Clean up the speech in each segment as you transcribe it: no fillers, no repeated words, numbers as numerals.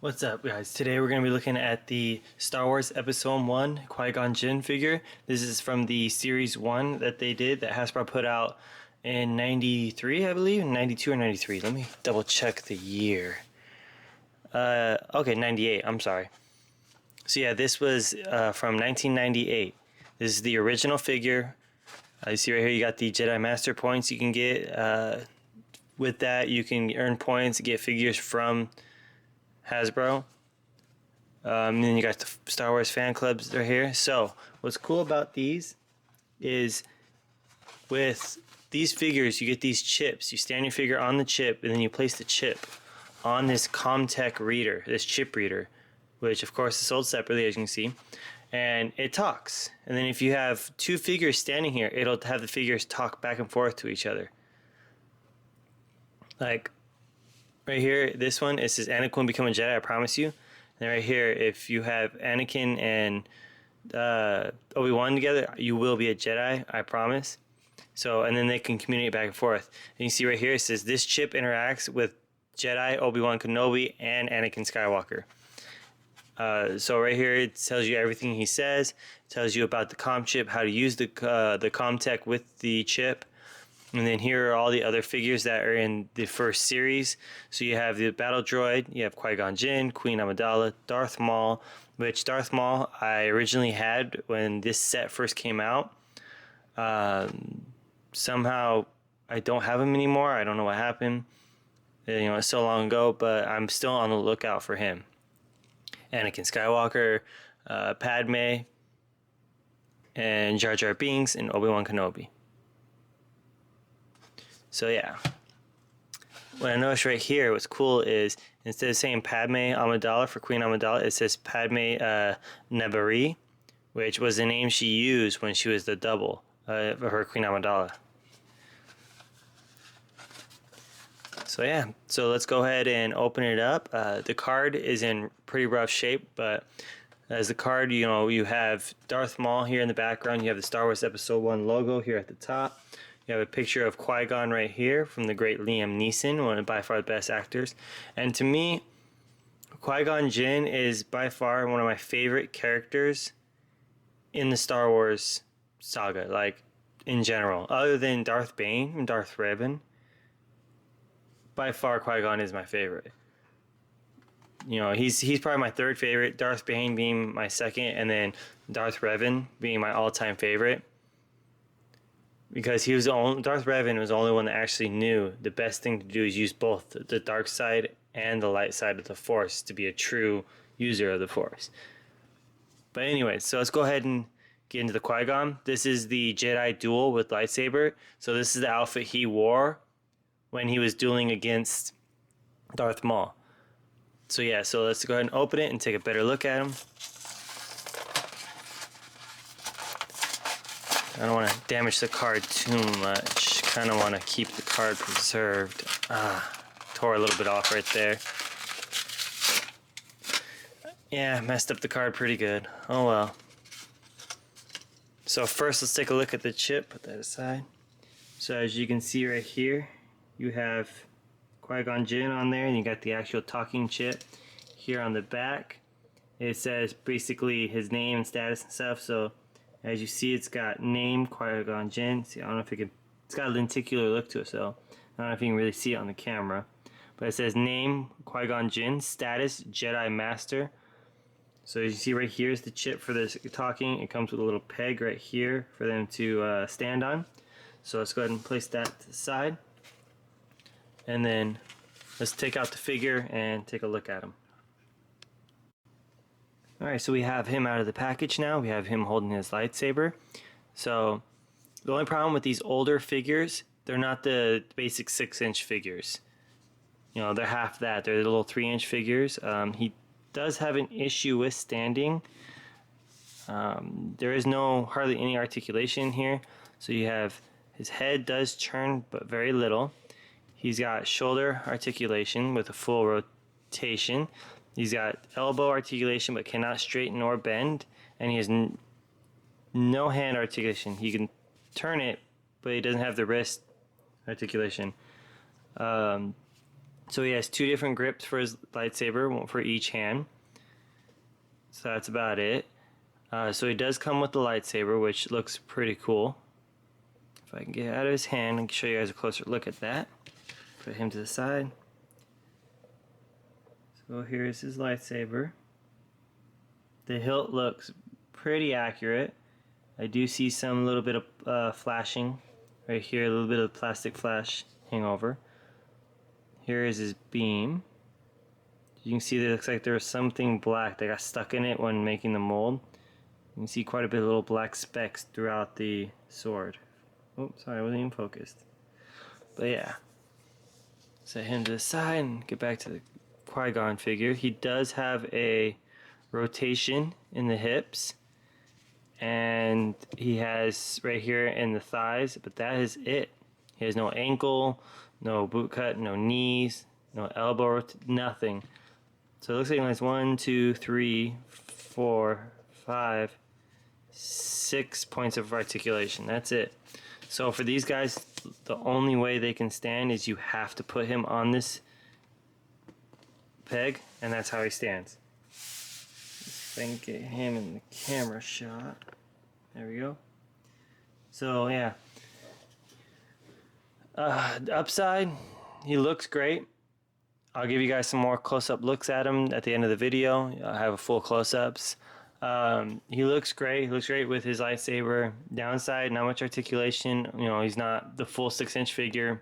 What's up, guys? Today we're going to be looking at the Star Wars Episode 1 Qui-Gon Jinn figure. This is from the Series 1 that they did, that Hasbro put out in 93, I believe, 92 or 93. Let me double check the year. Okay, 98, I'm sorry. So yeah, this was from 1998. This is the original figure. You see right here, you got the Jedi Master points you can get. With that, you can earn points, get figures from Hasbro. And then you got the Star Wars fan clubs right here. So what's cool about these is with these figures, you get these chips. You stand your figure on the chip, and then you place the chip on this COMMTech reader, this chip reader, which of course is sold separately, as you can see. And it talks. And then if you have two figures standing here, it'll have the figures talk back and forth to each other. Like right here, this one, it says Anakin will become a Jedi, I promise you. And right here, if you have Anakin and Obi-Wan together, you will be a Jedi, I promise. So, and then they can communicate back and forth. And you see right here, it says this chip interacts with Jedi, Obi-Wan Kenobi, and Anakin Skywalker. So right here, it tells you everything he says. It tells you about the comm chip, how to use the COMMTech with the chip. And then here are all the other figures that are in the first series. So you have the battle droid, you have Qui-Gon Jinn, Queen Amidala, Darth Maul, which Darth Maul I originally had when this set first came out. Somehow I don't have him anymore. I don't know what happened. It's so long ago, but I'm still on the lookout for him. Anakin Skywalker, Padme, and Jar Jar Binks, and Obi-Wan Kenobi. So yeah, what I noticed right here, what's cool is instead of saying Padme Amidala for Queen Amidala, it says Padme Nebari, which was the name she used when she was the double for her Queen Amidala. So yeah, so let's go ahead and open it up. The card is in pretty rough shape, but as the card, you have Darth Maul here in the background. You have the Star Wars Episode 1 logo here at the top. You have a picture of Qui-Gon right here from the great Liam Neeson, one of by far the best actors. And to me, Qui-Gon Jinn is by far one of my favorite characters in the Star Wars saga, like in general. Other than Darth Bane and Darth Revan, by far Qui-Gon is my favorite. He's probably my third favorite, Darth Bane being my second, and then Darth Revan being my all-time favorite. Because Darth Revan was the only one that actually knew the best thing to do is use both the dark side and the light side of the Force to be a true user of the Force. But anyway, so let's go ahead and get into the Qui-Gon. This is the Jedi duel with lightsaber. So this is the outfit he wore when he was dueling against Darth Maul. So yeah, so let's go ahead and open it and take a better look at him. I don't want to damage the card too much. Kind of want to keep the card preserved. Tore a little bit off right there. Yeah, messed up the card pretty good. Oh well. So first, let's take a look at the chip. Put that aside. So as you can see right here, you have Qui-Gon Jinn on there, and you got the actual talking chip. Here on the back, it says basically his name and status and stuff. So as you see, it's got name Qui-Gon Jinn. See, I don't know if you can. It's got a lenticular look to it, so I don't know if you can really see it on the camera. But it says name Qui-Gon Jinn, status Jedi Master. So as you see right here is the chip for this talking. It comes with a little peg right here for them to stand on. So let's go ahead and place that to the side, and then let's take out the figure and take a look at him. Alright, so we have him out of the package now. We have him holding his lightsaber. So the only problem with these older figures, they're not the basic 6-inch figures. They're half that. They're the little 3-inch figures. He does have an issue with standing. There is hardly any articulation here. So you have his head does turn, but very little. He's got shoulder articulation with a full rotation. He's got elbow articulation but cannot straighten or bend, and he has no hand articulation. He can turn it, but he doesn't have the wrist articulation. So he has 2 different grips for his lightsaber, one for each hand. So that's about it. So he does come with the lightsaber, which looks pretty cool. If I can get it out of his hand and show you guys a closer look at that. Put him to the side. So here's his lightsaber. The hilt looks pretty accurate. I do see some little bit of flashing right here, a little bit of plastic flash hangover. Here is his beam. You can see that it looks like there was something black that got stuck in it when making the mold. You can see quite a bit of little black specks throughout the sword. Oh, sorry, I wasn't even focused. But yeah. Set him to the side and get back to the Qui-Gon figure. He does have a rotation in the hips. And he has right here in the thighs, but that is it. He has no ankle, no boot cut, no knees, no elbow, nothing. So it looks like he has 1, 2, 3, 4, 5, 6 points of articulation. That's it. So for these guys, the only way they can stand is you have to put him on this peg, and that's how he stands. If I can get him in the camera shot. There we go. So yeah. The upside, he looks great. I'll give you guys some more close-up looks at him at the end of the video. I'll have a full close-ups. He looks great. He looks great with his lightsaber. Downside, not much articulation. You know, he's not the full 6-inch figure.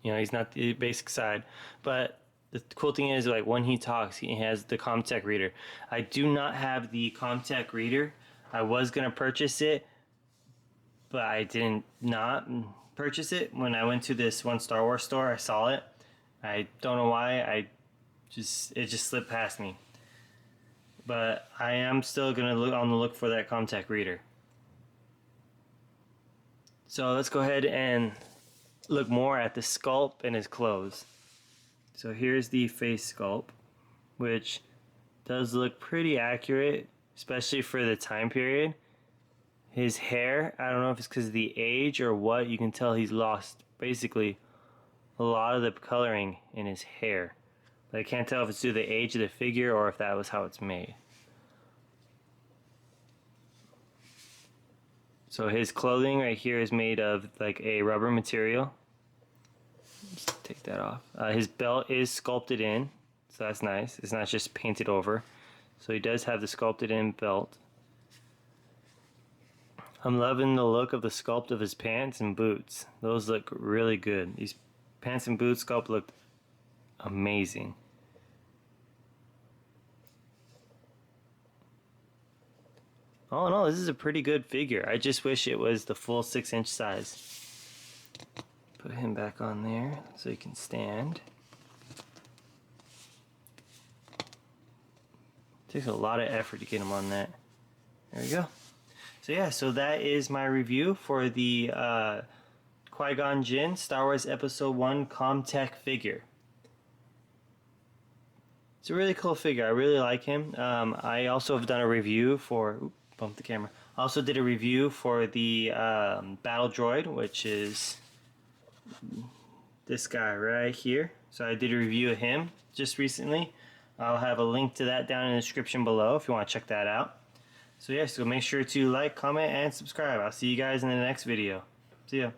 You know, he's not the basic side. But the cool thing is, like, when he talks, he has the COMMTech reader. I do not have the COMMTech reader. I was going to purchase it, but I didn't not purchase it. When I went to this one Star Wars store, I saw it. I don't know why. It just slipped past me. But I am still going to look on the look for that COMMTech reader. So let's go ahead and look more at the sculpt and his clothes. So here's the face sculpt, which does look pretty accurate, especially for the time period. His hair, I don't know if it's because of the age or what, you can tell he's lost basically a lot of the coloring in his hair. But I can't tell if it's due to the age of the figure or if that was how it's made. So his clothing right here is made of like a rubber material. Just take that off. His belt is sculpted in, so that's nice. It's not just painted over. So he does have the sculpted in belt. I'm loving the look of the sculpt of his pants and boots. Those look really good. These pants and boots sculpt look amazing. All in all, this is a pretty good figure. I just wish it was the full 6-inch size. Put him back on there so he can stand. Takes a lot of effort to get him on that. There we go. So yeah, so that is my review for the Qui-Gon Jinn Star Wars Episode 1 COMMTech figure. It's a really cool figure. I really like him. I also have done a review for... Oops, bumped the camera. I also did a review for the Battle Droid, which is this guy right here. So I did a review of him just recently. I'll have a link to that down in the description below if you want to check that out. So yeah, so make sure to like, comment, and subscribe. I'll see you guys in the next video. See ya.